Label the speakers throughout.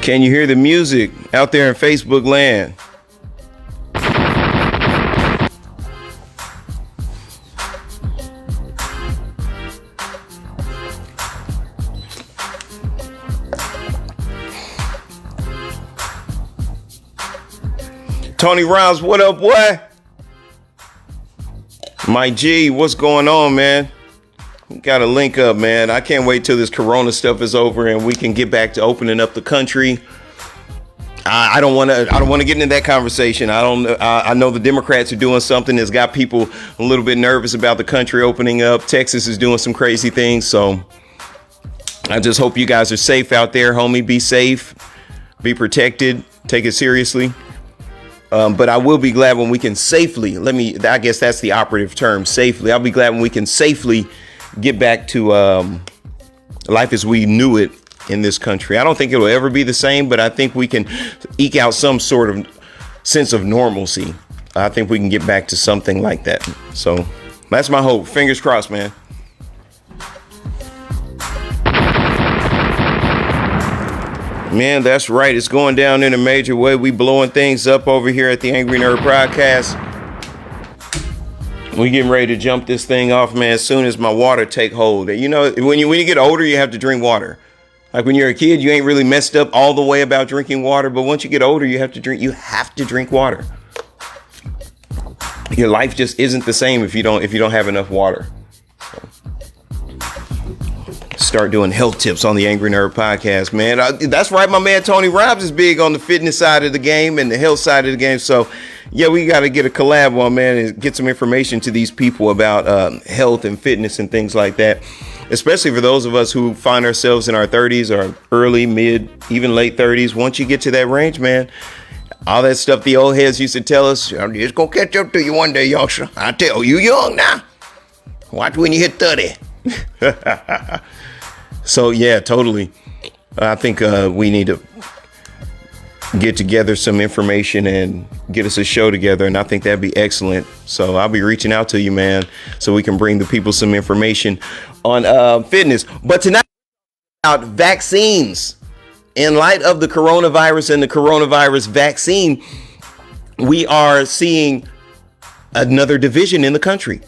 Speaker 1: Can you hear the music out there in Facebook land? Tony Rhymes, what up, boy? Mike G, what's going on, man? We got to link up, man. I can't wait till this corona stuff is over and we can get back to opening up the country. I don't want to get into that conversation. I know the Democrats are doing something that's got people a little bit nervous about the country opening up. Texas is doing some crazy things. So I just hope you guys are safe out there, homie. Be safe, be protected, take it seriously. But I will be glad when we can safely, I guess that's the operative term, safely. I'll be glad when we can safely get back to life as we knew it in this country. I don't think it'll ever be the same, but I think we can eke out some sort of sense of normalcy. I think we can get back to something like that. So that's my hope. Fingers crossed, man. Man, that's right. It's going down in a major way. We blowing things up over here at the Angry Nerd Podcast. We getting ready to jump this thing off, man, as soon as my water take hold. You know, when you get older, you have to drink water. Like when you're a kid, you ain't really messed up all the way about drinking water. But once you get older, you have to drink water. Your life just isn't the same if you don't have enough water. Start doing health tips on the Angry Nerd Podcast, man. That's right. My man Tony Rhymes is big on the fitness side of the game and the health side of the game. So, yeah, we got to get a collab on, man, and get some information to these people about health and fitness and things like that, especially for those of us who find ourselves in our 30s or early, mid, even late 30s. Once you get to that range, man, all that stuff the old heads used to tell us, it's going to catch up to you one day, youngster. I tell you, young now. Watch when you hit 30. So, yeah, totally. I think we need to get together some information and get us a show together. And I think that'd be excellent. So I'll be reaching out to you, man, so we can bring the people some information on fitness. But tonight, about vaccines. In light of the coronavirus and the coronavirus vaccine, we are seeing another division in the country.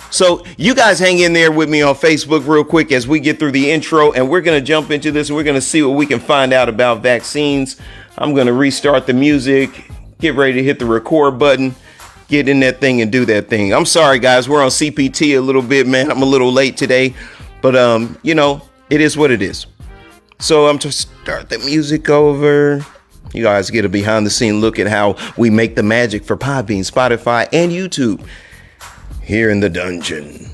Speaker 1: So you guys hang in there with me on Facebook real quick as we get through the intro, and we're going to jump into this and we're going to see what we can find out about vaccines. I'm going to restart the music, get ready to hit the record button, get in that thing and do that thing. I'm sorry, guys. We're on CPT a little bit, man. I'm a little late today, but you know, it is what it is. So I'm to start the music over. You guys get a behind the scene look at how we make the magic for Podbean, Spotify, and YouTube. Here in the dungeon.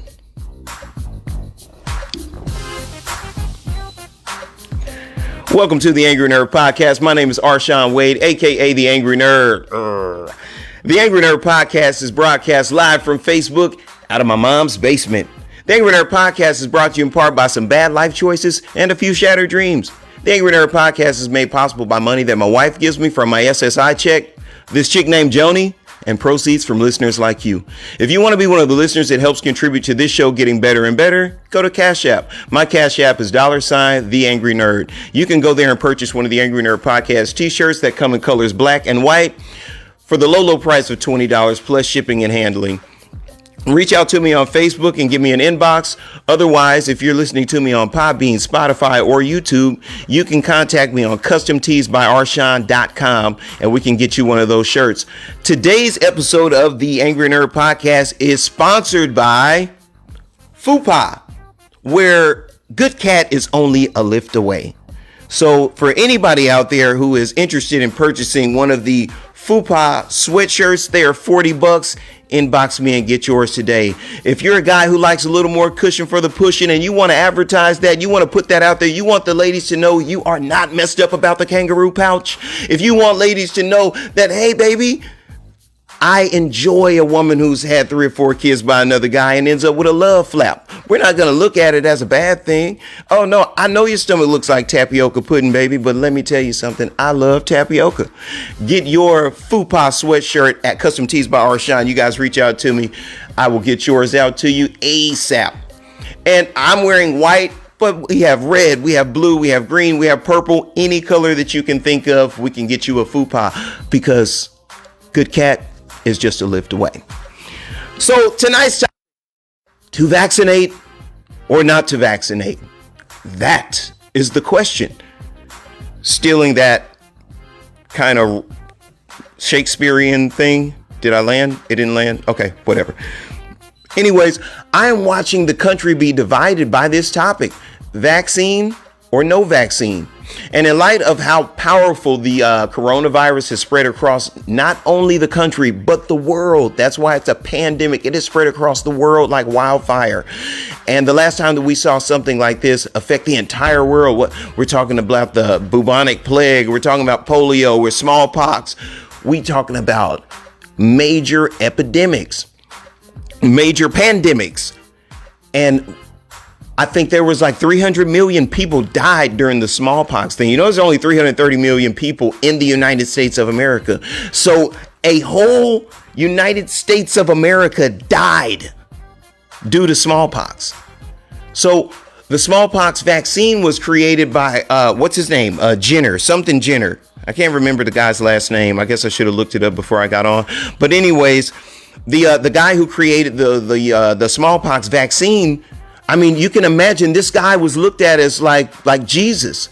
Speaker 1: Welcome to the Angry Nerd Podcast. My name is Arshawn Wade, aka the Angry Nerd. The Angry Nerd Podcast is broadcast live from Facebook out of my mom's basement. The Angry Nerd Podcast is brought to you in part by some bad life choices and a few shattered dreams. The Angry Nerd Podcast is made possible by money that my wife gives me from my SSI check, this chick named Joni, and proceeds from listeners like you. If you want to be one of the listeners that helps contribute to this show getting better and better, go to Cash App. My Cash App is $The Angry Nerd. You can go there and purchase one of the Angry Nerd Podcast t-shirts that come in colors black and white for the low price of $20 plus shipping and handling. Reach out to me on Facebook and give me an inbox. Otherwise, if you're listening to me on Podbean, Spotify, or YouTube, you can contact me on customteesbyarshawn.com and we can get you one of those shirts. Today's episode of the Angry Nerd Podcast is sponsored by Fupa, where good cat is only a lift away. So for anybody out there who is interested in purchasing one of the Fupa sweatshirts, they are $40. Inbox me and get yours today. If you're a guy who likes a little more cushion for the pushing and you want to advertise that, you want to put that out there, you want the ladies to know you are not messed up about the kangaroo pouch. If you want ladies to know that, hey, baby, I enjoy a woman who's had 3 or 4 kids by another guy and ends up with a love flap. We're not going to look at it as a bad thing. Oh, no, I know your stomach looks like tapioca pudding, baby, but let me tell you something. I love tapioca. Get your Fupa sweatshirt at Custom Tees by Arshawn. You guys reach out to me. I will get yours out to you ASAP. And I'm wearing white But we have red, we have blue, we have green, we have purple, any color that you can think of, we can get you a fupa because good cat is just a lift away. So tonight's topic, to vaccinate or not to vaccinate? That is the question. Stealing that kind of Shakespearean thing. Did I land? It didn't land? Okay, whatever. Anyways, I am watching the country be divided by this topic, vaccine or no vaccine. And in light of how powerful the coronavirus has spread across not only the country, but the world. That's why it's a pandemic. It has spread across the world like wildfire. And the last time that we saw something like this affect the entire world, we're talking about the bubonic plague. We're talking about polio. We're smallpox. We're talking about major epidemics, major pandemics. And I think there was like 300 million people died during the smallpox thing. You know, there's only 330 million people in the United States of America. So a whole United States of America died due to smallpox. So the smallpox vaccine was created by, what's his name? Jenner, something Jenner. I can't remember the guy's last name. I guess I should have looked it up before I got on. But anyways, the guy who created the smallpox vaccine, I mean, you can imagine this guy was looked at as like Jesus.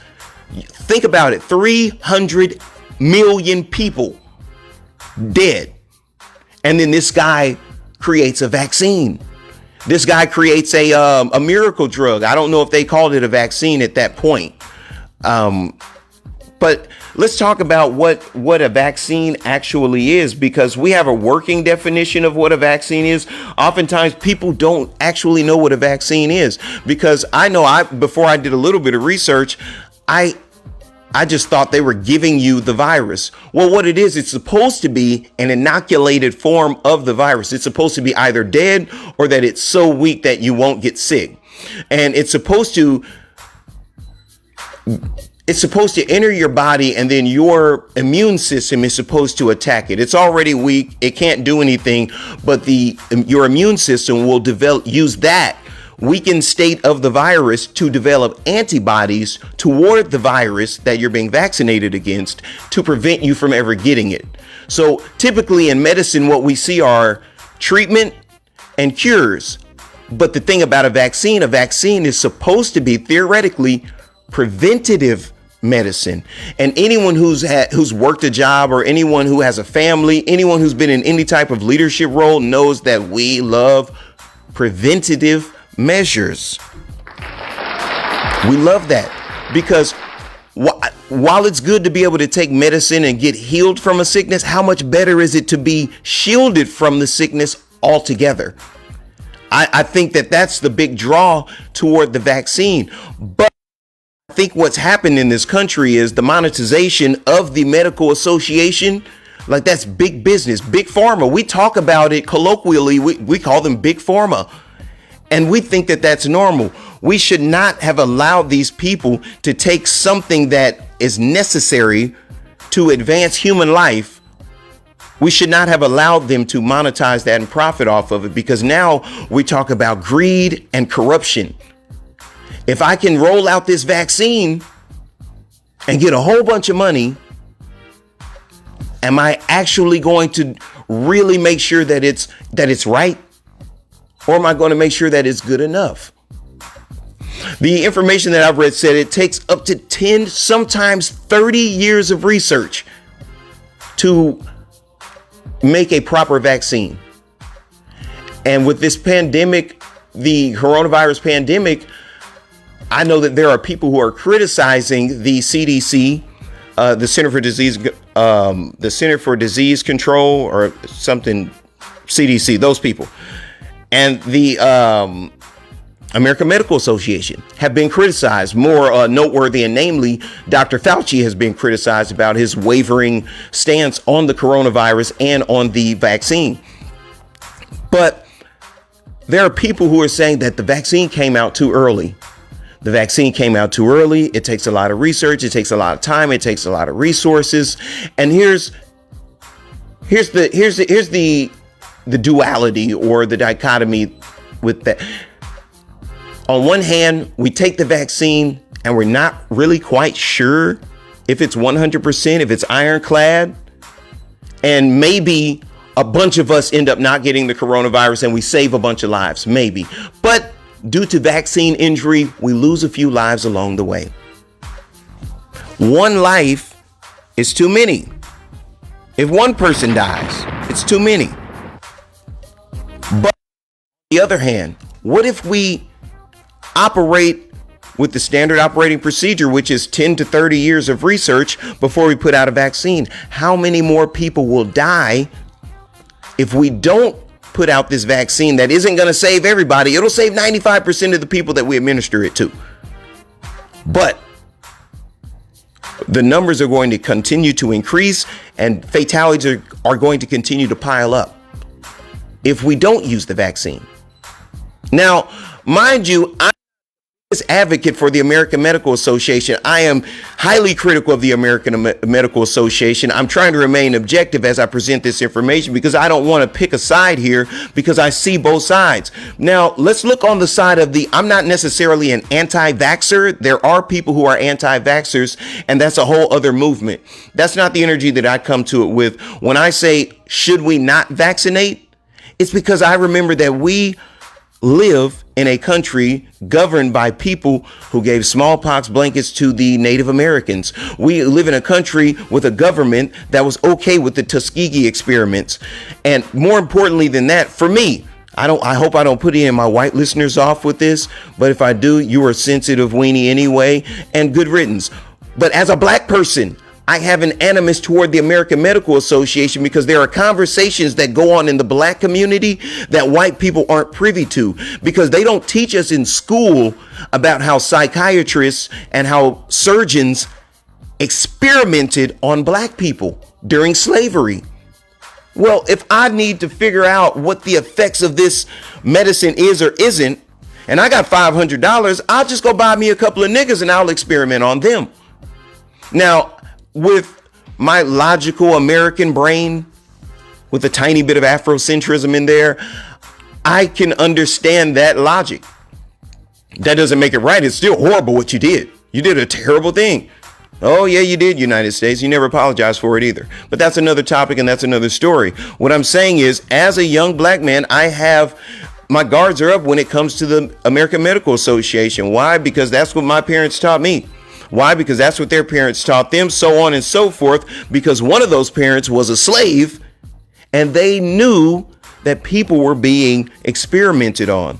Speaker 1: Think about it. 300 million people dead. And then this guy creates a vaccine. This guy creates a miracle drug. I don't know if they called it a vaccine at that point. But let's talk about what a vaccine actually is, because we have a working definition of what a vaccine is. Oftentimes people don't actually know what a vaccine is, because I know before I did a little bit of research, I just thought they were giving you the virus. Well, what it is, it's supposed to be an inoculated form of the virus. It's supposed to be either dead or that it's so weak that you won't get sick. And it's supposed to enter your body, and then your immune system is supposed to attack it. It's already weak. It can't do anything, but your immune system will use that weakened state of the virus to develop antibodies toward the virus that you're being vaccinated against to prevent you from ever getting it. So typically in medicine, what we see are treatment and cures. But the thing about a vaccine is supposed to be theoretically preventative medicine. And anyone who's worked a job, or anyone who has a family, anyone who's been in any type of leadership role knows that we love preventative measures. We love that, because while it's good to be able to take medicine and get healed from a sickness, how much better is it to be shielded from the sickness altogether? I think that that's the big draw toward the vaccine. But I think what's happened in this country is the monetization of the medical association. Like, that's big business, big pharma. We talk about it colloquially. We call them big pharma. And we think that that's normal. We should not have allowed these people to take something that is necessary to advance human life. We should not have allowed them to monetize that and profit off of it, because now we talk about greed and corruption. If I can roll out this vaccine and get a whole bunch of money, am I actually going to really make sure that it's right? Or am I going to make sure that it's good enough? The information that I've read said it takes up to 10, sometimes 30 years of research to make a proper vaccine. And with this pandemic, the coronavirus pandemic, I know that there are people who are criticizing the CDC, the Center for Disease Control, or something, CDC, those people, and the American Medical Association have been criticized. More noteworthy, and namely, Dr. Fauci has been criticized about his wavering stance on the coronavirus and on the vaccine. But there are people who are saying that the vaccine came out too early. The vaccine came out too early. It takes a lot of research. It takes a lot of time. It takes a lot of resources. And here's the duality, or the dichotomy with that. On one hand, we take the vaccine and we're not really quite sure if it's 100%, if it's ironclad, and maybe a bunch of us end up not getting the coronavirus and we save a bunch of lives, maybe. But due to vaccine injury, we lose a few lives along the way. One life is too many. If one person dies, it's too many. But on the other hand, what if we operate with the standard operating procedure, which is 10 to 30 years of research before we put out a vaccine? How many more people will die if we don't put out this vaccine that isn't going to save everybody? It'll save 95% of the people that we administer it to. But the numbers are going to continue to increase and fatalities are going to continue to pile up if we don't use the vaccine. Now, mind you, I'm an advocate for the American Medical Association. I am highly critical of the American Medical Association. I'm trying to remain objective as I present this information because I don't want to pick a side here because I see both sides. Now, let's look on the side of I'm not necessarily an anti-vaxxer. There are people who are anti-vaxxers, and that's a whole other movement. That's not the energy that I come to it with. When I say, should we not vaccinate? It's because I remember that we live in a country governed by people who gave smallpox blankets to the Native Americans. We live in a country with a government that was okay with the Tuskegee experiments. And more importantly than that, for me, I hope I don't put any of my white listeners off with this, but if I do, you are a sensitive weenie anyway, and good riddance. But as a black person, I have an animus toward the American Medical Association because there are conversations that go on in the black community that white people aren't privy to, because they don't teach us in school about how psychiatrists and how surgeons experimented on black people during slavery. Well, if I need to figure out what the effects of this medicine is or isn't, and I got $500, I'll just go buy me a couple of niggas and I'll experiment on them. Now, with my logical American brain, with a tiny bit of Afrocentrism in there, I can understand that logic. That doesn't make it right. It's still horrible what you did. You did a terrible thing. Oh, yeah, you did, United States. You never apologized for it either. But that's another topic and that's another story. What I'm saying is, as a young black man, my guards are up when it comes to the American Medical Association. Why? Because that's what my parents taught me. Why? Because that's what their parents taught them, so on and so forth, because one of those parents was a slave and they knew that people were being experimented on.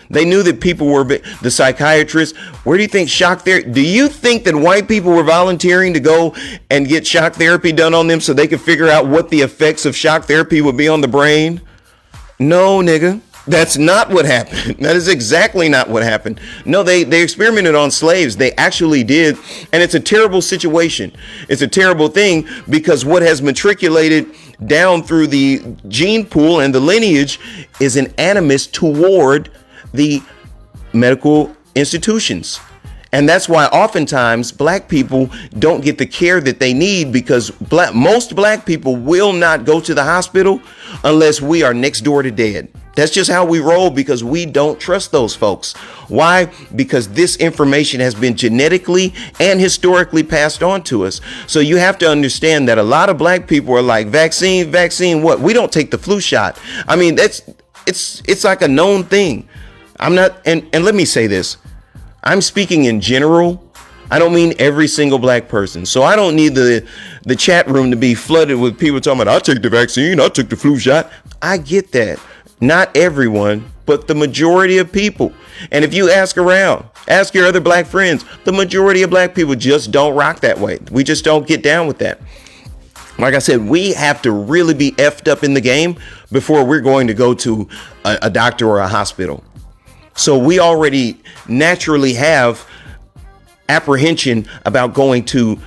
Speaker 1: They knew that people were the psychiatrists. Where do you think shock therapy? Do you think that white people were volunteering to go and get shock therapy done on them so they could figure out what the effects of shock therapy would be on the brain? No, nigga. That's not what happened. That is exactly not what happened. No, they experimented on slaves. They actually did. And it's a terrible situation. It's a terrible thing because what has matriculated down through the gene pool and the lineage is an animus toward the medical institutions. And that's why oftentimes black people don't get the care that they need, because most black people will not go to the hospital unless we are next door to dead. That's just how we roll, because we don't trust those folks. Why? Because this information has been genetically and historically passed on to us. So you have to understand that a lot of black people are like, vaccine, what? We don't take the flu shot. I mean, it's like a known thing. I'm not, and let me say this. I'm speaking in general. I don't mean every single black person. So I don't need the chat room to be flooded with people talking about, I took the vaccine, I took the flu shot. I get that. Not everyone, but the majority of people. And if you ask around, ask your other black friends, the majority of black people just don't rock that way. We just don't get down with that. Like I said, we have to really be effed up in the game before we're going to go to a doctor or a hospital. So we already naturally have apprehension about going to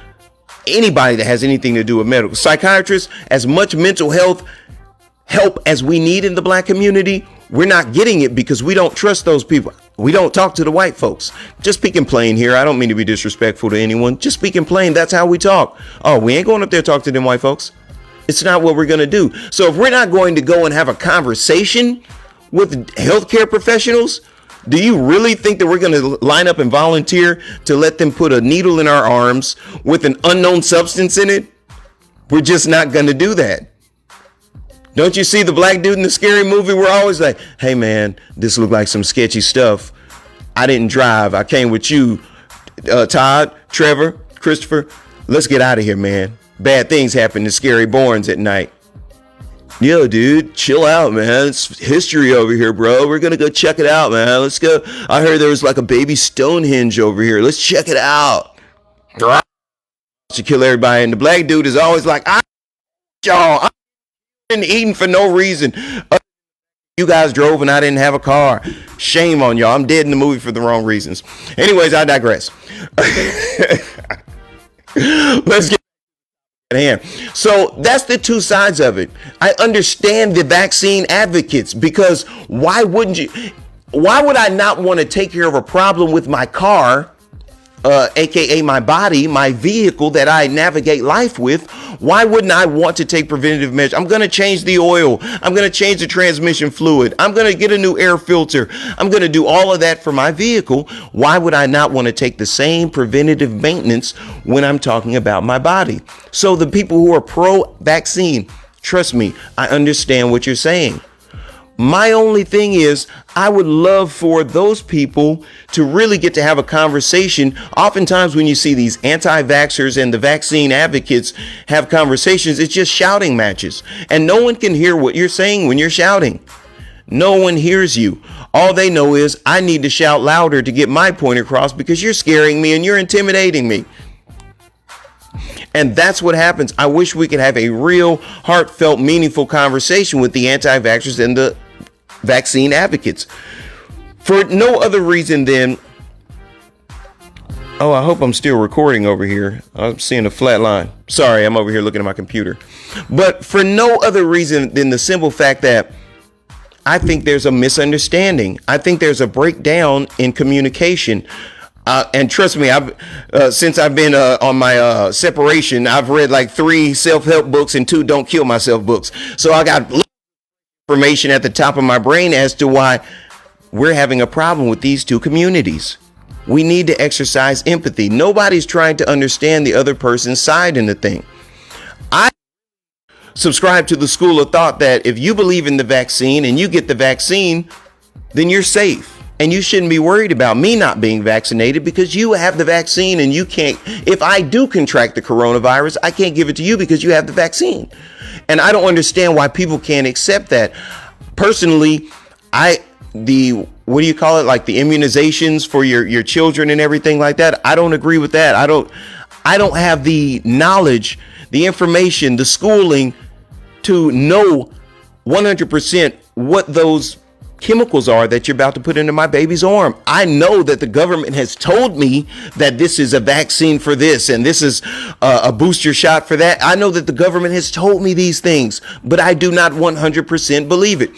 Speaker 1: anybody that has anything to do with medical. Psychiatrists, as much mental health help as we need in the black community, we're not getting it because we don't trust those people. We don't talk to the white folks. Just speaking plain here. I don't mean to be disrespectful to anyone. Just speaking plain. That's how we talk. Oh, we ain't going up there to talk to them white folks. It's not what we're going to do. So if we're not going to go and have a conversation with healthcare professionals, Do you really think that we're going to line up and volunteer to let them put a needle in our arms with an unknown substance in it? We're just not going to do that. Don't you see the black dude in the Scary Movie? We're always like, hey man, this looked like some sketchy stuff. I didn't drive. I came with you, Todd, Trevor, Christopher. Let's get out of here, man. Bad things happen to scary borns at night. Yo, dude, chill out, man. It's history over here, bro. We're going to go check it out, man. Let's go. I heard there was like a baby Stonehenge over here. Let's check it out. To kill everybody. And the black dude is always like, y'all, I've been eating for no reason. You guys drove and I didn't have a car. Shame on y'all. I'm dead in the movie for the wrong reasons. Anyways, I digress. Let's get at hand. So that's the two sides of it. I understand the vaccine advocates, because why would I not want to take care of a problem with my car, aka my body, my vehicle that I navigate life with? Why wouldn't I want to take preventative measures? I'm going to change the oil. I'm going to change the transmission fluid. I'm going to get a new air filter. I'm going to do all of that for my vehicle. Why would I not want to take the same preventative maintenance when I'm talking about my body? So the people who are pro-vaccine, trust me, I understand what you're saying. My only thing is, I would love for those people to really get to have a conversation. Oftentimes when you see these anti-vaxxers and the vaccine advocates have conversations, it's just shouting matches. And no one can hear what you're saying when you're shouting. No one hears you. All they know is, I need to shout louder to get my point across because you're scaring me and you're intimidating me. And that's what happens. I wish we could have a real, heartfelt, meaningful conversation with the anti-vaxxers and the vaccine advocates. For no other reason than, oh, I hope I'm still recording over here. I'm seeing a flat line. Sorry, I'm over here looking at my computer. But for no other reason than the simple fact that I think there's a misunderstanding. I think there's a breakdown in communication. And trust me, since I've been on my separation, I've read like 3 self-help books and 2 don't kill myself books. So I got information at the top of my brain as to why we're having a problem with these two communities. We need to exercise empathy. Nobody's trying to understand the other person's side in the thing. I subscribe to the school of thought that if you believe in the vaccine and you get the vaccine, then you're safe. And you shouldn't be worried about me not being vaccinated because you have the vaccine and you can't. If I do contract the coronavirus, I can't give it to you because you have the vaccine. And I don't understand why people can't accept that. Personally, what do you call it? Like the immunizations for your children and everything like that. I don't agree with that. I don't have the knowledge, the information, the schooling to know 100% what those chemicals are that you're about to put into my baby's arm. I know that the government has told me that this is a vaccine for this and this is a booster shot for that. I know that the government has told me these things, but I do not 100% believe it.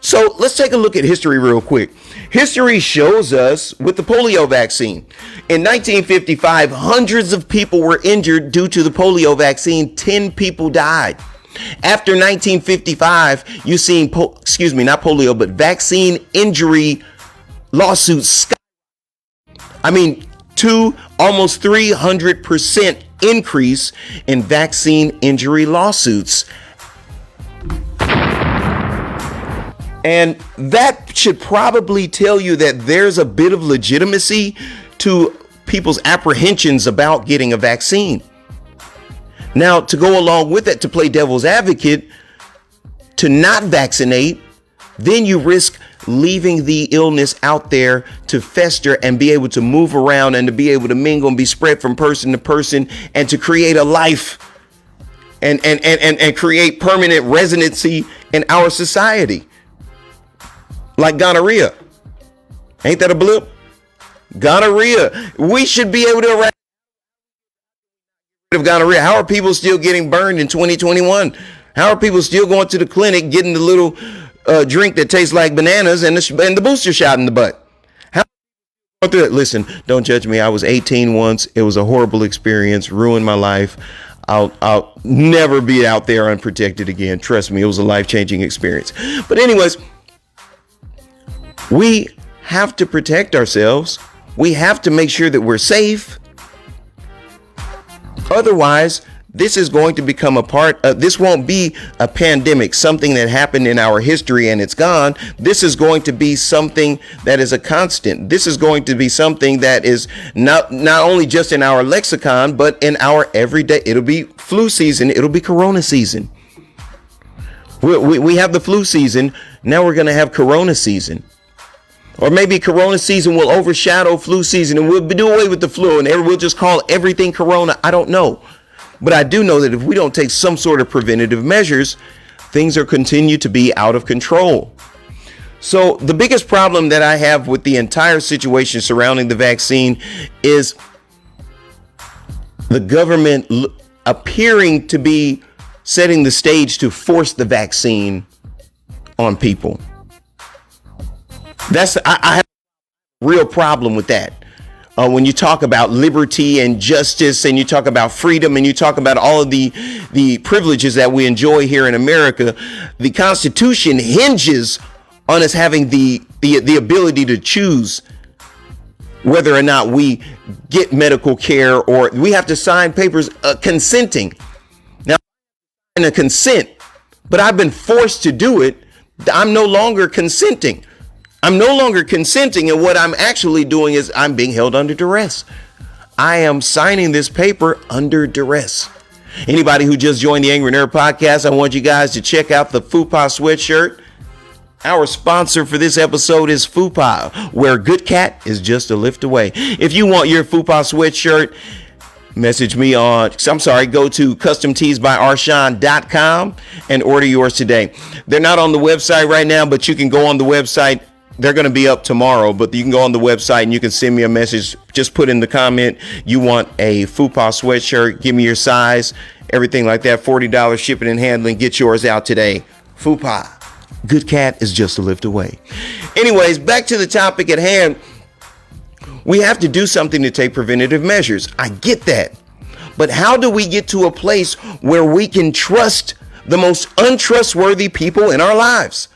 Speaker 1: So let's take a look at history real quick. History shows us with the polio vaccine. In 1955, hundreds of people were injured due to the polio vaccine. 10 people died. After 1955, you've seen, not polio, but vaccine injury lawsuits. Almost 300% increase in vaccine injury lawsuits. And that should probably tell you that there's a bit of legitimacy to people's apprehensions about getting a vaccine. Now, to go along with it, to play devil's advocate, to not vaccinate, then you risk leaving the illness out there to fester and be able to move around and to be able to mingle and be spread from person to person and to create a life and create permanent residency in our society. Like gonorrhea. Ain't that a blip? Gonorrhea. We should be able to eradicate of gonorrhea. How are people still getting burned in 2021? How are people still going to the clinic getting the little drink that tastes like bananas and the booster shot in the butt? How are through it? Listen, don't judge me. I was 18 once. It was a horrible experience, ruined my life. I'll never be out there unprotected again. Trust me, it was a life-changing experience. But anyways, we have to protect ourselves. We have to make sure that we're safe. Otherwise, this is going to become a part of, this won't be a pandemic, something that happened in our history and it's gone. This is going to be something that is a constant. This is going to be something that is not only just in our lexicon, but in our everyday. It'll be flu season. It'll be corona season. We have the flu season. Now we're going to have corona season. Or maybe corona season will overshadow flu season and we'll do away with the flu and we'll just call everything corona. I don't know. But I do know that if we don't take some sort of preventative measures, things are continue to be out of control. So the biggest problem that I have with the entire situation surrounding the vaccine is the government appearing to be setting the stage to force the vaccine on people. I have a real problem with that. When you talk about liberty and justice and you talk about freedom and you talk about all of the privileges that we enjoy here in America, the Constitution hinges on us having the ability to choose whether or not we get medical care, or we have to sign papers consenting. Now, I'm in a consent, but I've been forced to do it. I'm no longer consenting. I'm no longer consenting, and what I'm actually doing is I'm being held under duress. I am signing this paper under duress. Anybody who just joined the Angry Nerd podcast, I want you guys to check out the FUPA sweatshirt. Our sponsor for this episode is FUPA, where good cat is just a lift away. If you want your FUPA sweatshirt, message me go to customteesbyarshawn.com and order yours today. They're not on the website right now, but you can go on the website. They're going to be up tomorrow, but you can go on the website and you can send me a message. Just put in the comment you want a FUPA sweatshirt. Give me your size, everything like that. $40 shipping and handling. Get yours out today. FUPA. Good cat is just a lift away. Anyways, back to the topic at hand. We have to do something to take preventative measures. I get that. But how do we get to a place where we can trust the most untrustworthy people in our lives?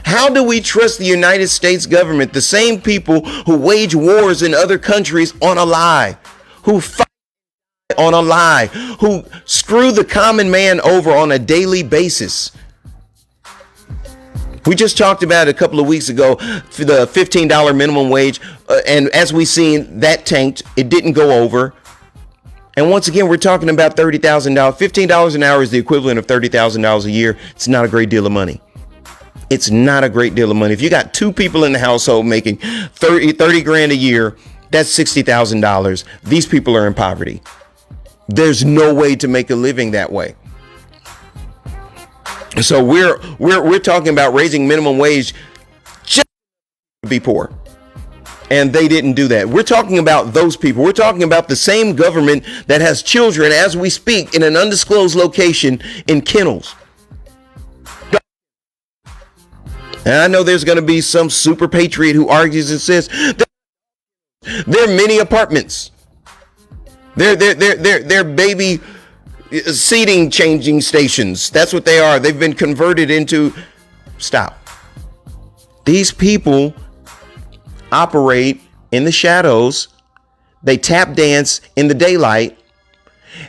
Speaker 1: How do we trust the United States government, the same people who wage wars in other countries on a lie, who fight on a lie, who screw the common man over on a daily basis? We just talked about it a couple of weeks ago, the $15 minimum wage. And as we've seen, that tanked. It didn't go over. And once again, we're talking about $30,000. $15 an hour is the equivalent of $30,000 a year. It's not a great deal of money. It's not a great deal of money. If you got two people in the household making 30 grand a year, that's $60,000. These people are in poverty. There's no way to make a living that way. So we're talking about raising minimum wage just to be poor. And they didn't do that. We're talking about those people. We're talking about the same government that has children as we speak in an undisclosed location in kennels. And I know there's going to be some super patriot who argues and says they're mini apartments. They're baby seating changing stations. That's what they are. They've been converted into. Stop. These people operate in the shadows. They tap dance in the daylight,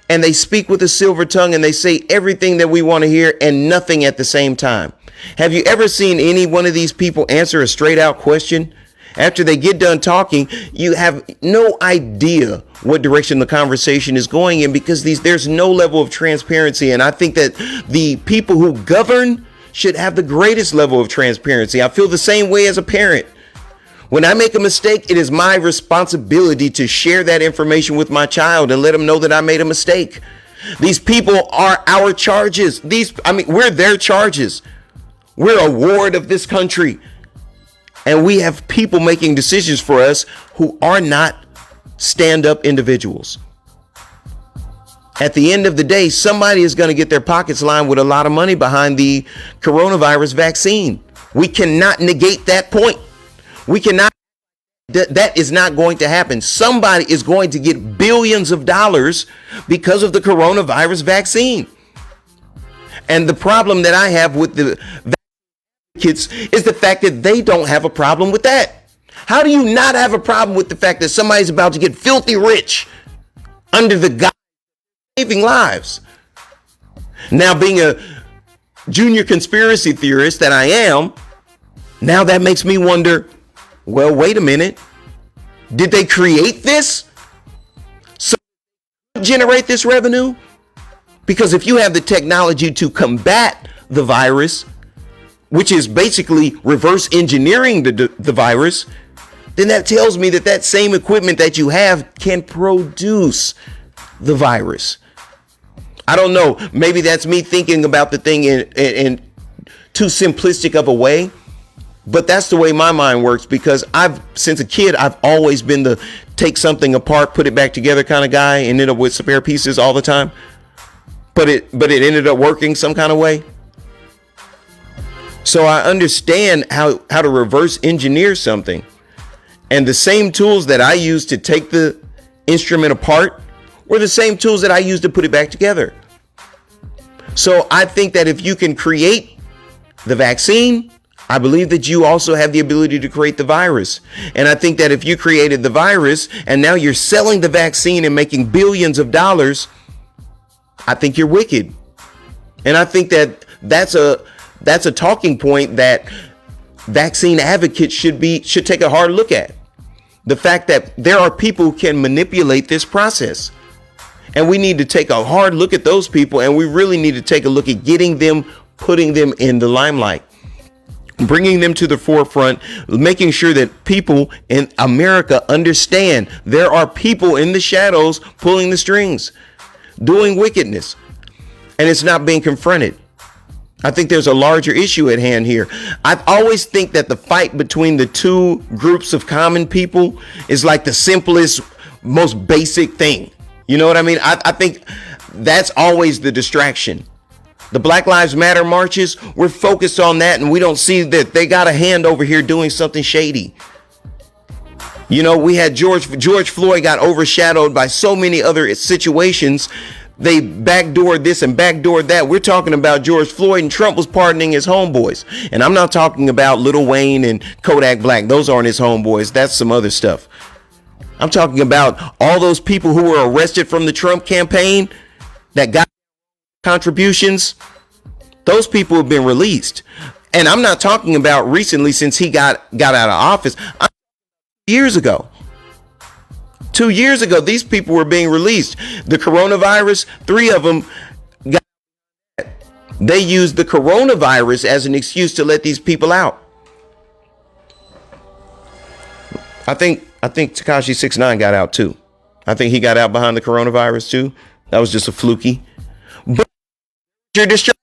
Speaker 1: and they speak with a silver tongue, and they say everything that we want to hear and nothing at the same time. Have you ever seen any one of these people answer a straight out question? After they get done talking, you have no idea what direction the conversation is going in, because there's no level of transparency. And I think that the people who govern should have the greatest level of transparency. I feel the same way as a parent. When I make a mistake, it is my responsibility to share that information with my child and let them know that I made a mistake. These people are our charges. We're their charges. We're a ward of this country. And we have people making decisions for us who are not stand-up individuals. At the end of the day, somebody is going to get their pockets lined with a lot of money behind the coronavirus vaccine. We cannot negate that point. We cannot. That is not going to happen. Somebody is going to get billions of dollars because of the coronavirus vaccine. And the problem that I have with the kids is the fact that they don't have a problem with that. How do you not have a problem with the fact that somebody's about to get filthy rich under the guise of saving lives? Now, being a junior conspiracy theorist that I am, now that makes me wonder, well, wait a minute. Did they create this so generate this revenue? Because if you have the technology to combat the virus, which is basically reverse engineering the virus, then that tells me that that same equipment that you have can produce the virus. I don't know. Maybe that's me thinking about the thing in too simplistic of a way. But that's the way my mind works, because since a kid, I've always been the take something apart, put it back together kind of guy, and end up with spare pieces all the time. But it ended up working some kind of way. So I understand how to reverse engineer something. And the same tools that I use to take the instrument apart were the same tools that I use to put it back together. So I think that if you can create the vaccine, I believe that you also have the ability to create the virus. And I think that if you created the virus and now you're selling the vaccine and making billions of dollars, I think you're wicked. And I think that that's a talking point that vaccine advocates should take a hard look at. The fact that there are people who can manipulate this process. And we need to take a hard look at those people, and we really need to take a look at putting them in the limelight, bringing them to the forefront, making sure that people in America understand there are people in the shadows pulling the strings, doing wickedness, and it's not being confronted. I think there's a larger issue at hand here. I always think that the fight between the two groups of common people is like the simplest, most basic thing. You know what I mean? I think that's always the distraction. The Black Lives Matter marches, we're focused on that, and we don't see that they got a hand over here doing something shady. You know, we had George Floyd got overshadowed by so many other situations. They backdoored this and backdoored that. We're talking about George Floyd, and Trump was pardoning his homeboys. And I'm not talking about Lil Wayne and Kodak Black. Those aren't his homeboys. That's some other stuff. I'm talking about all those people who were arrested from the Trump campaign that got contributions. Those people have been released. And I'm not talking about recently, since he got out of office. 2 years ago, these people were being released. The coronavirus, 3 of them got. They used the coronavirus as an excuse to let these people out. I think Tekashi 6ix9ine got out too. I think he got out behind the coronavirus too. That was just a fluky. But you're distracted.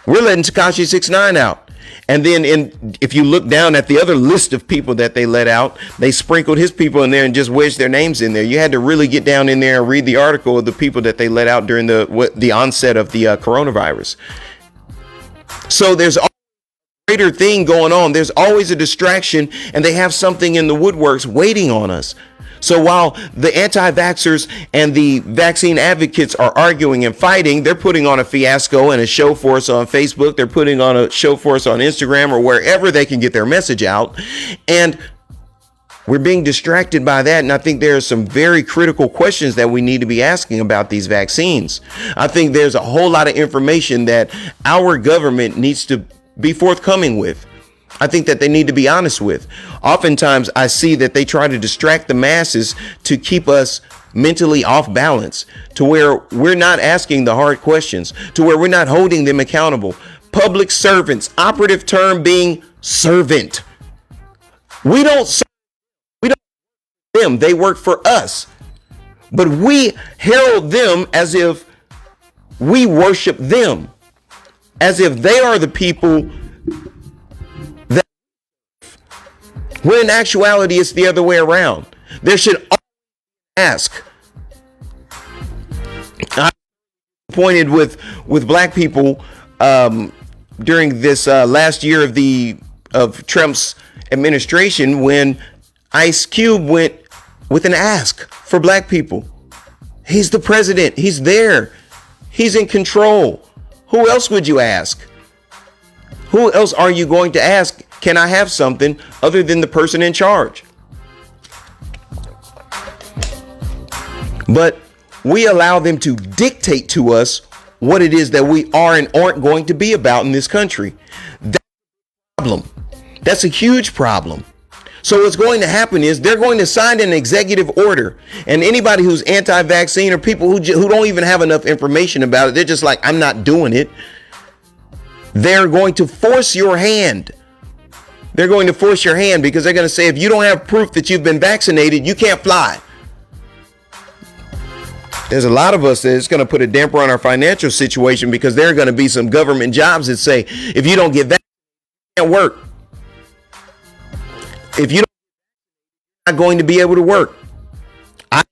Speaker 1: We're letting Tekashi 6ix9ine out. And then if you look down at the other list of people that they let out, they sprinkled his people in there and just wedged their names in there. You had to really get down in there and read the article of the people that they let out during the onset of the coronavirus. So there's a greater thing going on. There's always a distraction, and they have something in the woodworks waiting on us. So while the anti-vaxxers and the vaccine advocates are arguing and fighting, they're putting on a fiasco and a show for us on Facebook. They're putting on a show for us on Instagram or wherever they can get their message out. And we're being distracted by that. And I think there are some very critical questions that we need to be asking about these vaccines. I think there's a whole lot of information that our government needs to be forthcoming with. I think that they need to be honest with. Oftentimes, I see that they try to distract the masses to keep us mentally off balance, to where we're not asking the hard questions, to where we're not holding them accountable. Public servants, operative term being servant. We don't serve them. They work for us. But we herald them as if we worship them, as if they are the people that, when in actuality it's the other way around. There should always ask. I'm disappointed with black people during this last year of Trump's administration, when Ice Cube went with an ask for black people. He's the president. He's there. He's in control. Who else would you ask? Who else are you going to ask? Can I have something other than the person in charge? But we allow them to dictate to us what it is that we are and aren't going to be about in this country. That's a problem. That's a huge problem. So what's going to happen is they're going to sign an executive order, and anybody who's anti-vaccine or people who don't even have enough information about it, they're just like, I'm not doing it. They're going to force your hand. They're going to force your hand because they're going to say, if you don't have proof that you've been vaccinated, you can't fly. There's a lot of us that it's going to put a damper on our financial situation because there are going to be some government jobs that say, if you don't get vaccinated, you can't work. If you don't, you're not going to be able to work. I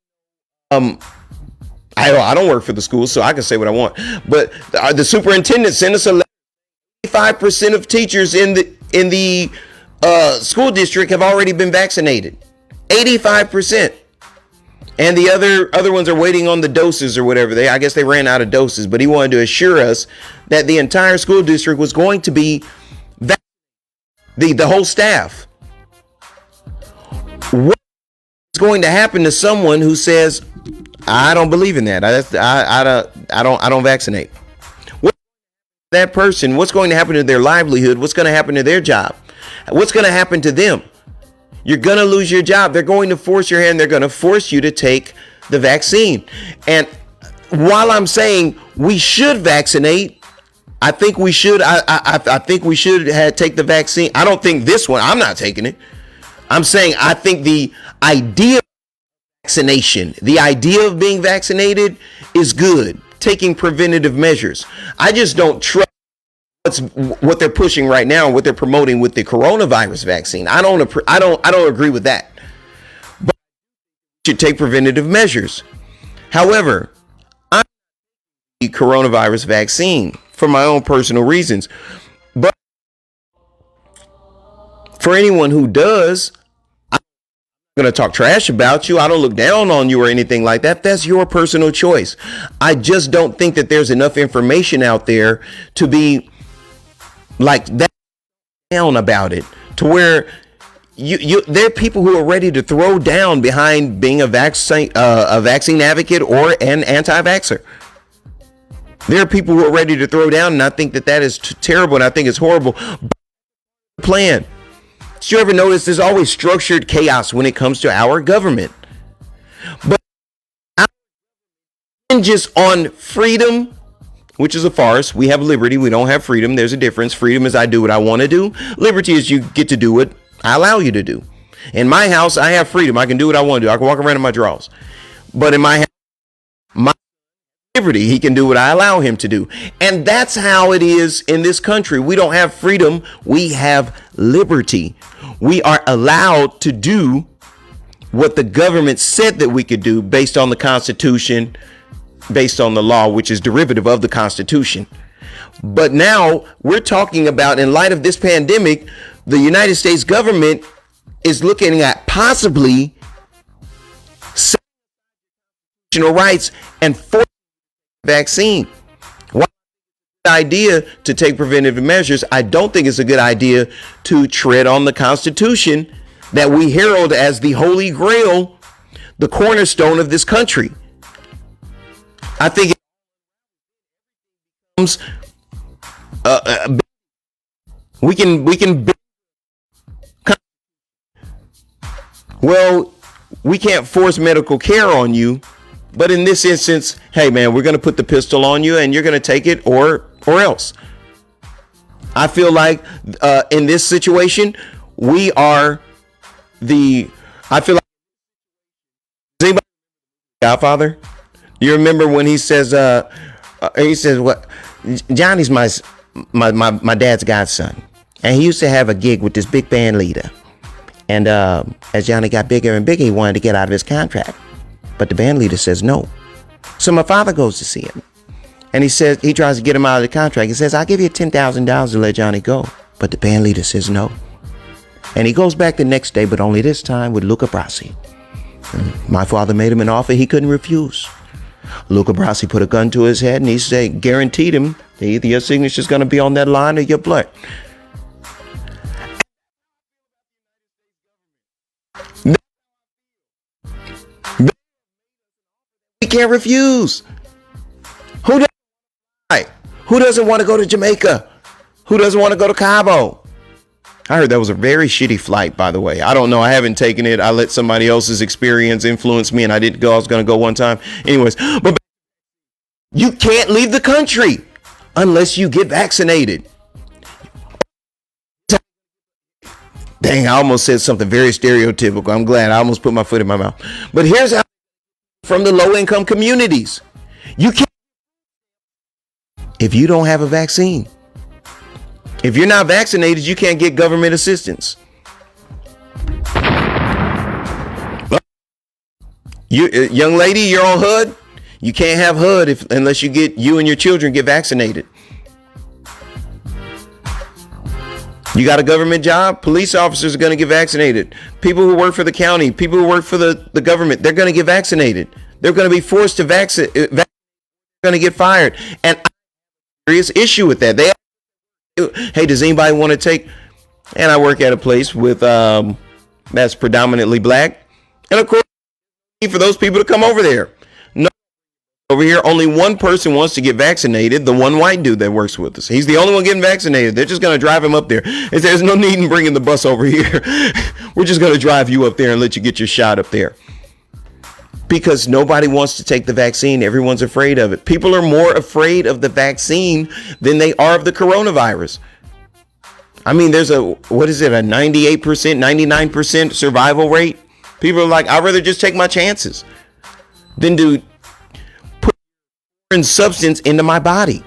Speaker 1: don't work for the school, so I can say what I want. But the superintendent sent us a letter. 85% of teachers in the school district have already been vaccinated. 85%. And the other ones are waiting on the doses or whatever. I guess they ran out of doses, but he wanted to assure us that the entire school district was going to be vaccinated, the whole staff. What's going to happen to someone who says, I don't believe in that. I don't vaccinate. That person, what's going to happen to their livelihood? What's going to happen to their job? What's going to happen to them? You're going to lose your job. They're going to force your hand. They're going to force you to take the vaccine. And while I'm saying we should vaccinate, I think we should. I think we should take the vaccine. I don't think this one. I'm not taking it. I'm saying I think the idea of vaccination, the idea of being vaccinated is good. Taking preventative measures. I just don't trust what they're pushing right now, what they're promoting with the coronavirus vaccine. I don't agree with that. But you should take preventative measures. However, I the coronavirus vaccine for my own personal reasons. But for anyone who does, I'm going to talk trash about you. I don't look down on you or anything like that. That's your personal choice. I just don't think that there's enough information out there to be like that down about it, to where there are people who are ready to throw down behind being a vaccine advocate or an anti-vaxxer. There are people who are ready to throw down, and I think that is terrible, and I think it's horrible. Plan. Did you ever notice there's always structured chaos when it comes to our government? But just on freedom, which is a farce. We have liberty. We don't have freedom. There's a difference. Freedom is I do what I want to do. Liberty is you get to do what I allow you to do. In my house, I have freedom. I can do what I want to do. I can walk around in my drawers. But in my house, my liberty, he can do what I allow him to do. And that's how it is in this country. We don't have freedom. We have liberty. We are allowed to do what the government said that we could do based on the Constitution, based on the law, which is derivative of the Constitution. But now we're talking about, in light of this pandemic, the United States government is looking at possibly constitutional rights and forcing vaccine. Why idea to take preventative measures? I don't think it's a good idea to tread on the Constitution that we herald as the Holy Grail, the cornerstone of this country. I think it becomes we can well, we can't force medical care on you, but in this instance, hey man, we're going to put the pistol on you and you're going to take it or else. I feel like in this situation, we are I feel like anybody Godfather? You remember when he says what? Johnny's my dad's godson, and he used to have a gig with this big band leader. And as Johnny got bigger and bigger, he wanted to get out of his contract, but the band leader says no. So my father goes to see him, and he tries to get him out of the contract. He says, "I'll give you $10,000 to let Johnny go," but the band leader says no. And he goes back the next day, but only this time with Luca Brasi. And my father made him an offer he couldn't refuse. Luca Brasi put a gun to his head and he said, guaranteed him that either your signature's going to be on that line or your blood. can't refuse. Who doesn't, who doesn't want to go to Jamaica? Who doesn't want to go to Cabo? I heard that was a very shitty flight, by the way. I don't know. I haven't taken it. I let somebody else's experience influence me, and I didn't go. I was going to go one time. Anyways, but you can't leave the country unless you get vaccinated. Dang, I almost said something very stereotypical. I'm glad. I almost put my foot in my mouth. But here's how from the low-income communities. You can't if you don't have a vaccine. If you're not vaccinated, you can't get government assistance. You, young lady, you're on HUD. You can't have HUD unless you and your children get vaccinated. You got a government job, police officers are going to get vaccinated. People who work for the county, people who work for the government, they're going to get vaccinated. They're going to be forced to vaccinate. They're going to get fired. And I have a serious issue with that. Hey, does anybody want to take? And I work at a place with that's predominantly black. And of course, for those people to come over there. No, over here, only one person wants to get vaccinated. The one white dude that works with us. He's the only one getting vaccinated. They're just going to drive him up there. There's no need in bringing the bus over here. We're just going to drive you up there and let you get your shot up there. Because nobody wants to take the vaccine. Everyone's afraid of it. People are more afraid of the vaccine than they are of the coronavirus. I mean, there's a 98%, 99% survival rate. People are like, I'd rather just take my chances than to put foreign substance into my body.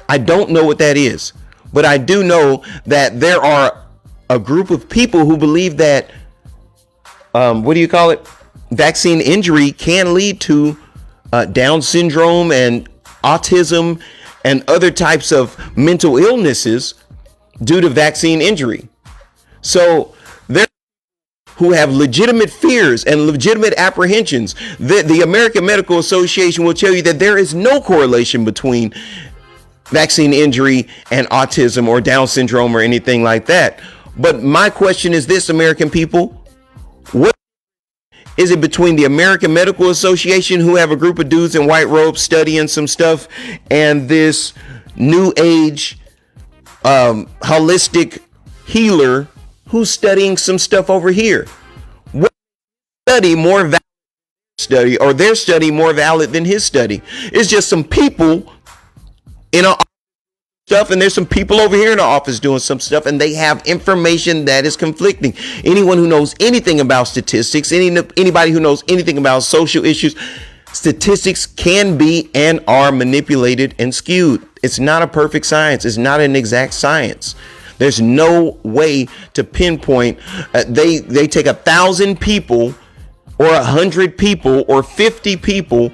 Speaker 1: I don't know what that is, but I do know that there are a group of people who believe that, vaccine injury can lead to Down syndrome and autism and other types of mental illnesses due to vaccine injury. So there who have legitimate fears and legitimate apprehensions. The American Medical Association will tell you that there is no correlation between vaccine injury and autism or Down syndrome or anything like that. But my question is this, American people, what is it between the American Medical Association, who have a group of dudes in white robes studying some stuff, and this new age holistic healer who's studying some stuff over here? What study more valid study, or their study more valid than his study? It's just some people in a stuff, and there's some people over here in the office doing some stuff, and they have information that is conflicting. Anyone who knows anything about statistics, anybody who knows anything about social issues, statistics can be and are manipulated and skewed. It's not a perfect science. It's not an exact science. There's no way to pinpoint. They take 1,000 people or 100 people or 50 people,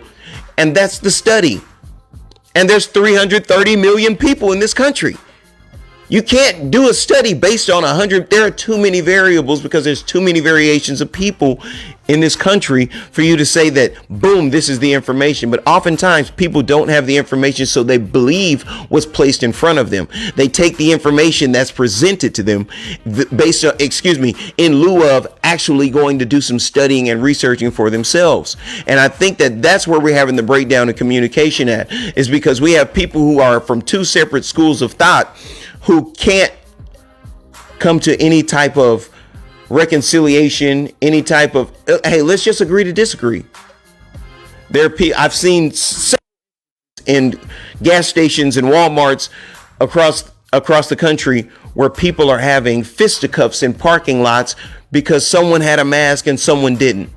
Speaker 1: and that's the study. And there's 330 million people in this country. You can't do a study based on 100. There are too many variables because there's too many variations of people in this country for you to say that, boom, this is the information. But oftentimes people don't have the information, so they believe what's placed in front of them. They take the information that's presented to them based on, in lieu of actually going to do some studying and researching for themselves. And I think that that's where we're having the breakdown in communication at, is because we have people who are from two separate schools of thought who can't come to any type of reconciliation, any type of, hey, let's just agree to disagree. I've seen in gas stations and Walmarts across the country where people are having fisticuffs in parking lots because someone had a mask and someone didn't.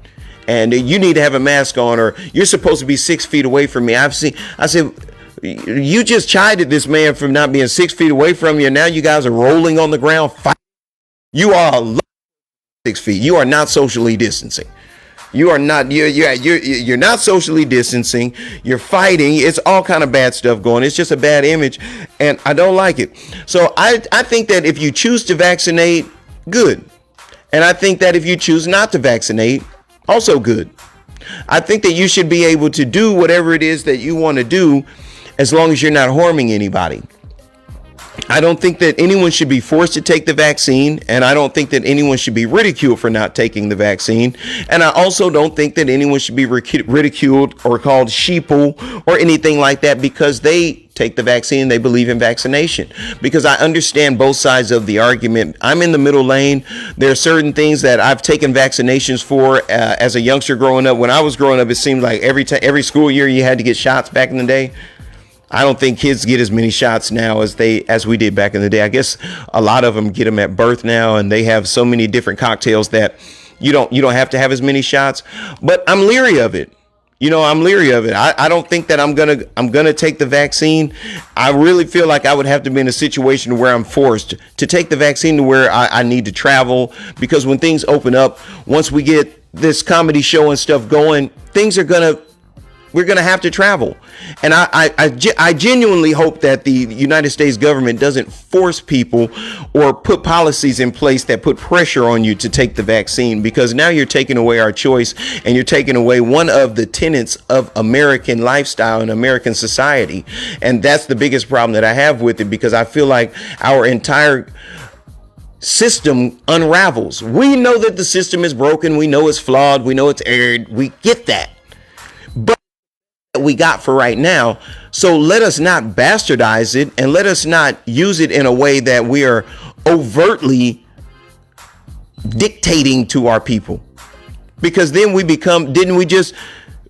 Speaker 1: And you need to have a mask on, or you're supposed to be 6 feet away from me. I said, you just chided this man from not being 6 feet away from you, and now you guys are rolling on the ground fighting. You are 6 feet. You are not socially distancing. You are not. You're not socially distancing. You're fighting. It's all kind of bad stuff going. It's just a bad image, and I don't like it. So I think that if you choose to vaccinate, good, and I think that if you choose not to vaccinate, also good. I think that you should be able to do whatever it is that you want to do, as long as you're not harming anybody. I don't think that anyone should be forced to take the vaccine, and I don't think that anyone should be ridiculed for not taking the vaccine. And I also don't think that anyone should be ridiculed or called sheeple or anything like that because they take the vaccine, they believe in vaccination. Because I understand both sides of the argument. I'm in the middle lane. There are certain things that I've taken vaccinations for as a youngster growing up. When I was growing up, it seemed like every school year you had to get shots back in the day. I don't think kids get as many shots now as we did back in the day. I guess a lot of them get them at birth now, and they have so many different cocktails that you don't have to have as many shots. But I'm leery of it. I'm leery of it. I don't think that I'm gonna take the vaccine. I really feel like I would have to be in a situation where I'm forced to take the vaccine to where I need to travel, because when things open up, once we get this comedy show and stuff going, we're going to have to travel. And I genuinely hope that the United States government doesn't force people or put policies in place that put pressure on you to take the vaccine, because now you're taking away our choice, and you're taking away one of the tenets of American lifestyle and American society. And that's the biggest problem that I have with it, because I feel like our entire system unravels. We know that the system is broken. We know it's flawed. We know it's erred. We get that. But we got for right now. So let us not bastardize it, and let us not use it in a way that we are overtly dictating to our people, because then didn't we just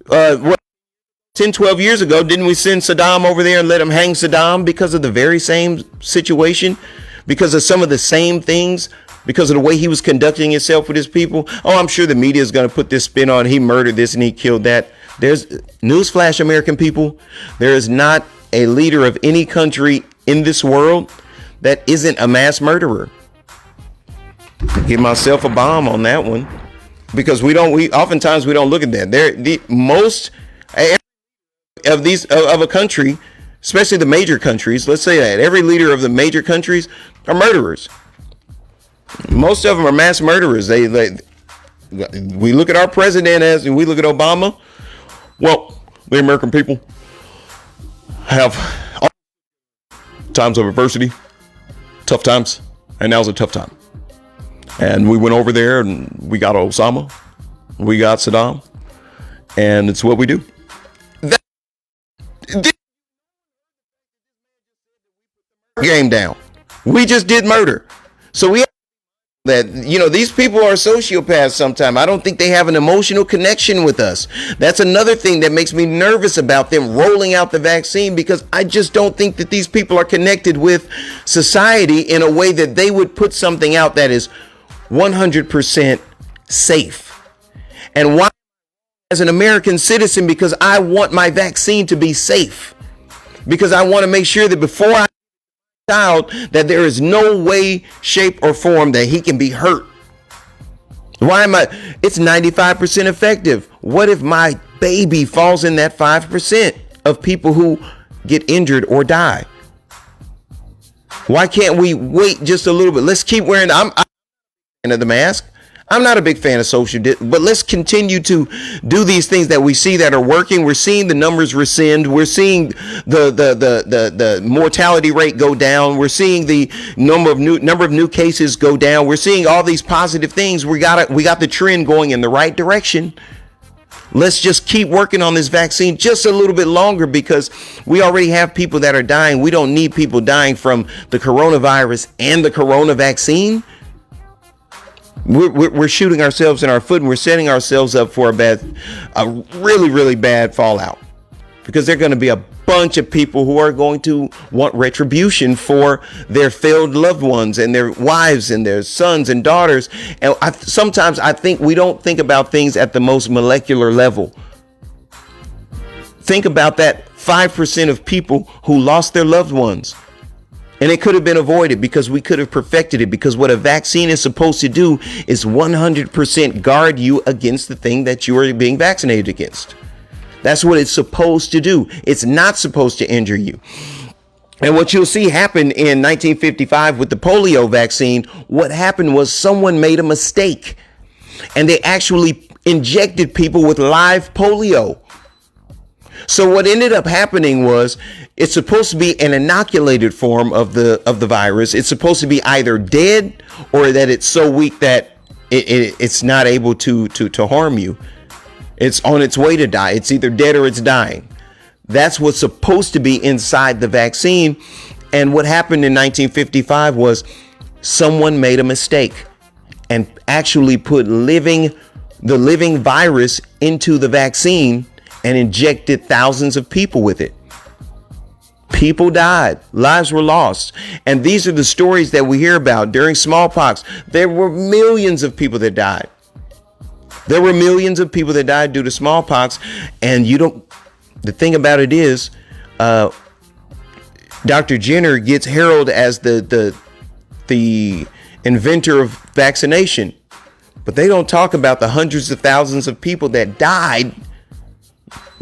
Speaker 1: 10, 12 years ago, didn't we send Saddam over there and let him hang Saddam because of the very same situation, because of some of the same things, because of the way he was conducting himself with his people? Oh, I'm sure the media is going to put this spin on he murdered this and he killed that. There's newsflash, American people. There is not a leader of any country in this world that isn't a mass murderer. Give myself a bomb on that one, because we oftentimes don't look at that. Most of a country, especially the major countries, let's say that every leader of the major countries are murderers. Most of them are mass murderers. We look at our president and we look at Obama. Well, the American people have times of adversity, tough times, and now's a tough time. And we went over there and we got Osama, we got Saddam, and it's what we do. Game down. We just did murder. So we that, these people are sociopaths sometimes. I don't think they have an emotional connection with us. That's another thing that makes me nervous about them rolling out the vaccine, because I just don't think that these people are connected with society in a way that they would put something out that is 100% safe. And why? As an American citizen, because I want my vaccine to be safe, because I want to make sure that before I child that there is no way, shape, or form that he can be hurt. It's 95% effective. What if my baby falls in that 5% of people who get injured or die? Why can't we wait just a little bit? Let's keep wearing the mask. I'm not a big fan of but let's continue to do these things that we see that are working. We're seeing the numbers rescind. We're seeing the mortality rate go down. We're seeing the number of new cases go down. We're seeing all these positive things. We got the trend going in the right direction. Let's just keep working on this vaccine just a little bit longer, because we already have people that are dying. We don't need people dying from the coronavirus and the corona vaccine. We're shooting ourselves in our foot, and we're setting ourselves up for a really, really bad fallout, because there are going to be a bunch of people who are going to want retribution for their failed loved ones and their wives and their sons and daughters. And sometimes I think we don't think about things at the most molecular level. Think about that 5% of people who lost their loved ones. And it could have been avoided, because we could have perfected it, because what a vaccine is supposed to do is 100% guard you against the thing that you are being vaccinated against. That's what it's supposed to do. It's not supposed to injure you. And what you'll see happen in 1955 with the polio vaccine, what happened was someone made a mistake, and they actually injected people with live polio. So what ended up happening was it's supposed to be an inoculated form of the virus. It's supposed to be either dead or that it's so weak that it's not able to harm you. It's on its way to die. It's either dead or it's dying. That's what's supposed to be inside the vaccine. And what happened in 1955 was someone made a mistake and actually put the living virus into the vaccine and injected thousands of people with it. People died, lives were lost. And these are the stories that we hear about. During smallpox, there were millions of people that died. There were millions of people that died due to smallpox. And the thing about it is, Dr. Jenner gets heralded as the inventor of vaccination, but they don't talk about the hundreds of thousands of people that died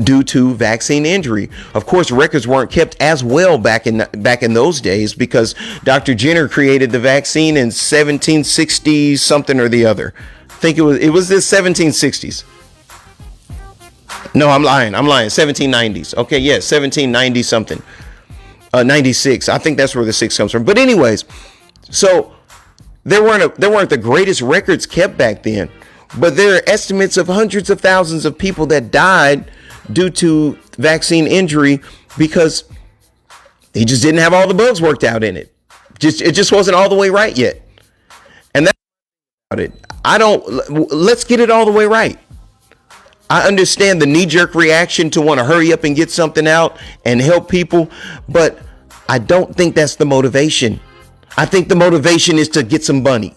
Speaker 1: due to vaccine injury. Of course, records weren't kept as well back in those days because Dr. Jenner created the vaccine in 1760 something or the other. I think it was the 1760s. No, I'm lying. 1790s. Okay, yeah, 1790 something. 96. I think that's where the 6 comes from. But anyways, so there weren't the greatest records kept back then, but there are estimates of hundreds of thousands of people that died due to vaccine injury because he just didn't have all the bugs worked out in it. It just wasn't all the way right yet. And that's about it. Let's get it all the way right. I understand the knee-jerk reaction to want to hurry up and get something out and help people, but I don't think that's the motivation. I think the motivation is to get some money.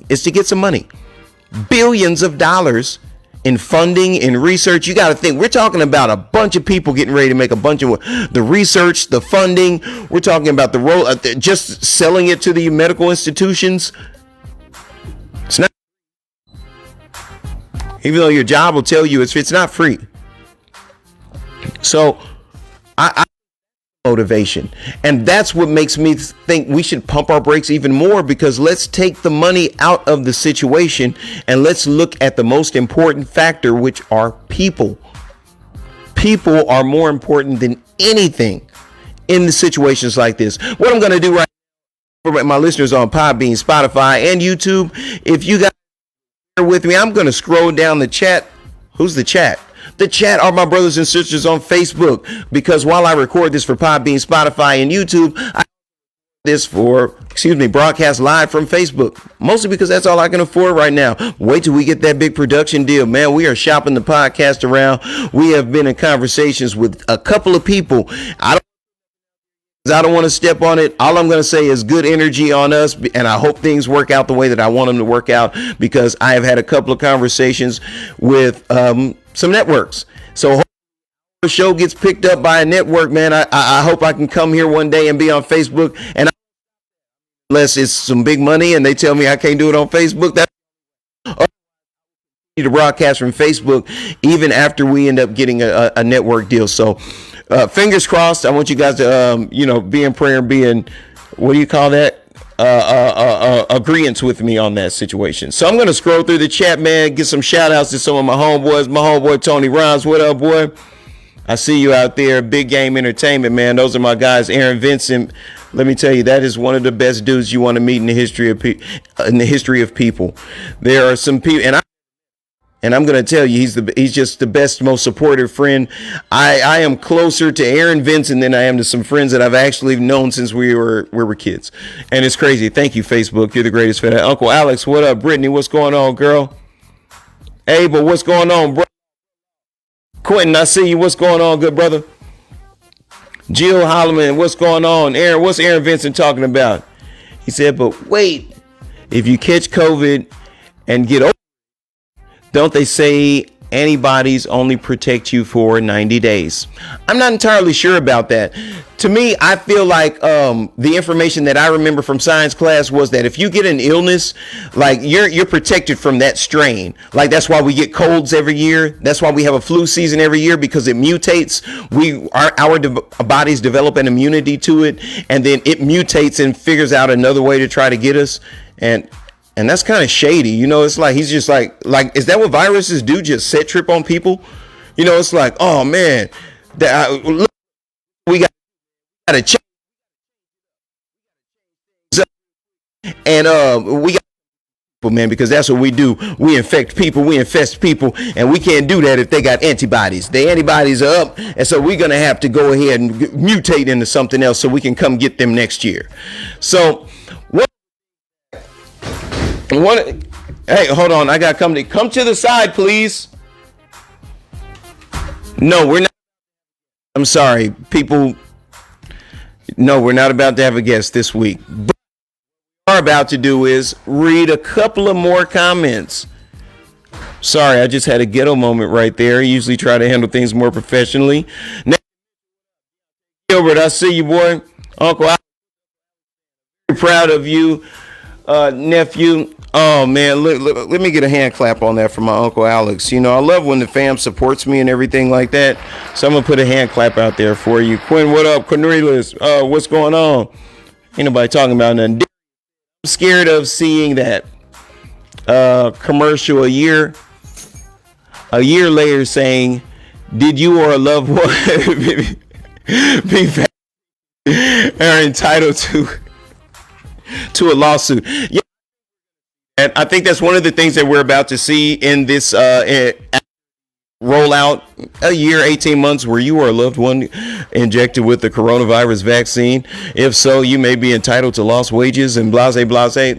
Speaker 1: Billions of dollars in funding, in research. You got to think, we're talking about a bunch of people getting ready to make a bunch of the research, the funding. We're talking about the role of just selling it to the medical institutions. It's not, even though your job will tell you it's not free. So I motivation, and that's what makes me think we should pump our brakes even more, because let's take the money out of the situation and let's look at the most important factor, which are people. People are more important than anything in the situations like this. What I'm going to do right now for my listeners on Podbean, Spotify, and YouTube, if you guys are with me, I'm going to scroll down the chat. Who's the chat? The chat are my brothers and sisters on Facebook, because while I record this for Podbean, Spotify, and YouTube, I broadcast live from Facebook, mostly because that's all I can afford right now. Wait till we get that big production deal, man. We are shopping the podcast around. We have been in conversations with a couple of people. I don't want to step on it. All I'm going to say is good energy on us, and I hope things work out the way that I want them to work out, because I have had a couple of conversations with some networks. So hope the show gets picked up by a network, man. I hope I can come here one day and be on Facebook, and unless it's some big money and they tell me I can't do it on Facebook, that's to broadcast from Facebook even after we end up getting a network deal. So fingers crossed. I want you guys to be in prayer and be in, what do you call that, agreeance with me on that situation. So I'm going to scroll through the chat, man, get some shout outs to some of my homeboys. My homeboy Tony Rhymes, what up, boy? I see you out there. Big Game Entertainment, man. Those are my guys. Aaron Vincent, let me tell you, that is one of the best dudes you want to meet in the history of people. There are some people, and I'm going to tell you, he's just the best, most supportive friend. I am closer to Aaron Vincent than I am to some friends that I've actually known since we were kids. And it's crazy. Thank you, Facebook. You're the greatest fan. Uncle Alex, what up? Brittany, what's going on, girl? Abel, what's going on, bro? Quentin, I see you. What's going on, good brother? Jill Holloman, what's going on? Aaron, what's Aaron Vincent talking about? He said, but wait, if you catch COVID and get over, don't they say antibodies only protect you for 90 days? I'm not entirely sure about that. To me, I feel like the information that I remember from science class was that if you get an illness, like you're protected from that strain. Like that's why we get colds every year. That's why we have a flu season every year, because it mutates. Our bodies develop an immunity to it, and then it mutates and figures out another way to try to get us. And that's kind of shady. It's like he's just like, is that what viruses do? Just set trip on people? It's like, oh man, Look, we got to change, and we got people, man, because that's what we do. We infect people, we infest people, and we can't do that if they got antibodies. The antibodies are up, and so we're gonna have to go ahead and mutate into something else so we can come get them next year. So what? Hey, hold on, I got come to the side, please. No, we're not. I'm sorry, people. No, we're not about to have a guest this week. But what we're about to do is read a couple of more comments. Sorry, I just had a ghetto moment right there. I usually try to handle things more professionally. Now, Gilbert, I see you, boy. Uncle, I'm very proud of you, nephew. Oh, man, look, let me get a hand clap on that for my Uncle Alex. You know, I love when the fam supports me and everything like that. So I'm going to put a hand clap out there for you. Quinn, what up? Cornelius, what's going on? Ain't nobody talking about nothing. I'm scared of seeing that commercial a year later saying, did you or a loved one be are entitled to a lawsuit? Yeah. And I think that's one of the things that we're about to see in this rollout, a year, 18 months, where you or a loved one injected with the coronavirus vaccine. If so, you may be entitled to lost wages and blase.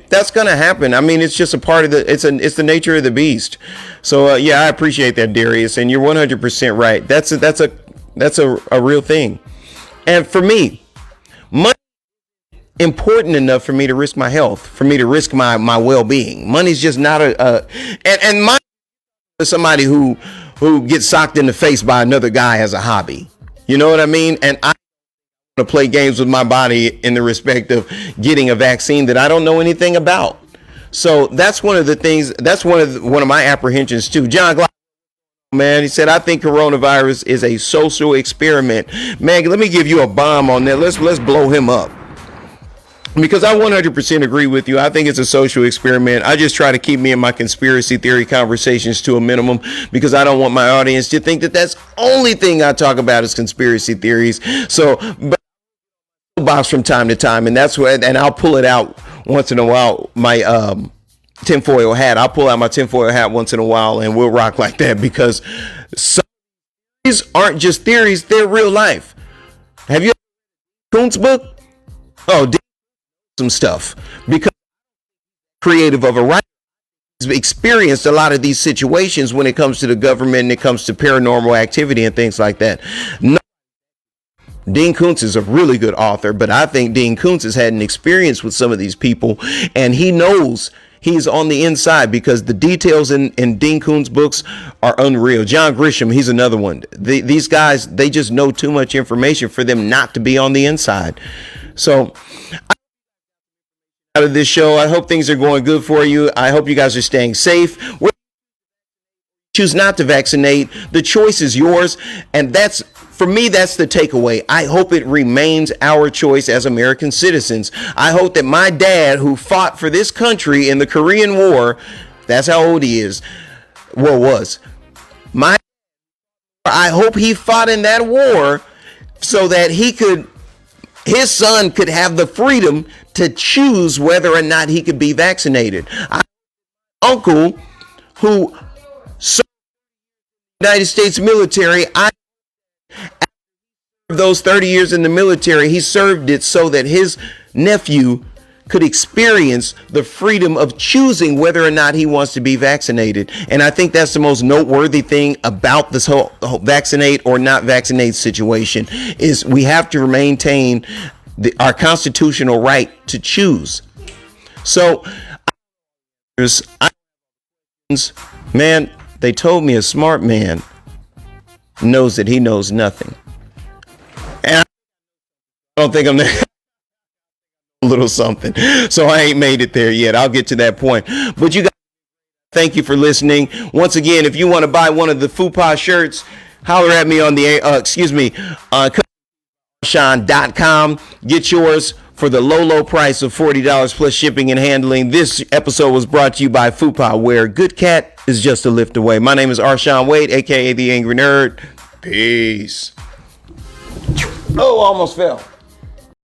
Speaker 1: That's going to happen. I mean, it's just a part of it's the nature of the beast. So yeah, I appreciate that, Darius, and you're 100% right. That's a real thing. And for me, money important enough for me to risk my health, for me to risk my well-being. Money's just not and money is somebody who gets socked in the face by another guy as a hobby. You know what I mean? And I want to play games with my body in the respect of getting a vaccine that I don't know anything about. So that's one of the things. That's one of my apprehensions too. John Glock, man, he said, I think coronavirus is a social experiment. Man, let me give you a bomb on that. Let's blow him up. Because I 100% agree with you. I think it's a social experiment. I just try to keep me and my conspiracy theory conversations to a minimum because I don't want my audience to think that that's the only thing I talk about is conspiracy theories. So, but box from time to time, and that's what, and I'll pull it out once in a while. My tinfoil hat. I'll pull out my tinfoil hat once in a while, and we'll rock like that because some theories aren't just theories; they're real life. Have you read Kuntz book? Oh. Some stuff because creative of a right experienced a lot of these situations when it comes to the government and it comes to paranormal activity and things like that. No, Dean Kuntz is a really good author, but I think Dean Kuntz has had an experience with some of these people and he knows he's on the inside because the details in Dean Kuntz books are unreal. John Grisham, he's another one. These guys, they just know too much information for them not to be on the inside. So out of this show, I hope things are going good for you. I hope you guys are staying safe. Choose not to vaccinate. The choice is yours, and that's for me, that's the takeaway. I hope it remains our choice as American citizens. I hope that my dad, who fought for this country in the Korean War, that's how old he is, was. I hope he fought in that war so that his son could have the freedom to choose whether or not he could be vaccinated. My uncle, who served in the United States military, after those 30 years in the military, he served it so that his nephew could experience the freedom of choosing whether or not he wants to be vaccinated. And I think that's the most noteworthy thing about this whole vaccinate or not vaccinate situation is we have to maintain our constitutional right to choose. So, man, they told me a smart man knows that he knows nothing. And I don't think I'm there. A little something. So I ain't made it there yet. I'll get to that point. But you guys, thank you for listening. Once again, if you want to buy one of the FUPA shirts, holler at me on the, Arshawn.com. Get yours for the low price of $40 plus shipping and handling. This episode was brought to you by FUPA, where good cat is just a lift away. My name is Arshawn Wade, aka the Angry Nerd. Peace. Oh, almost fell.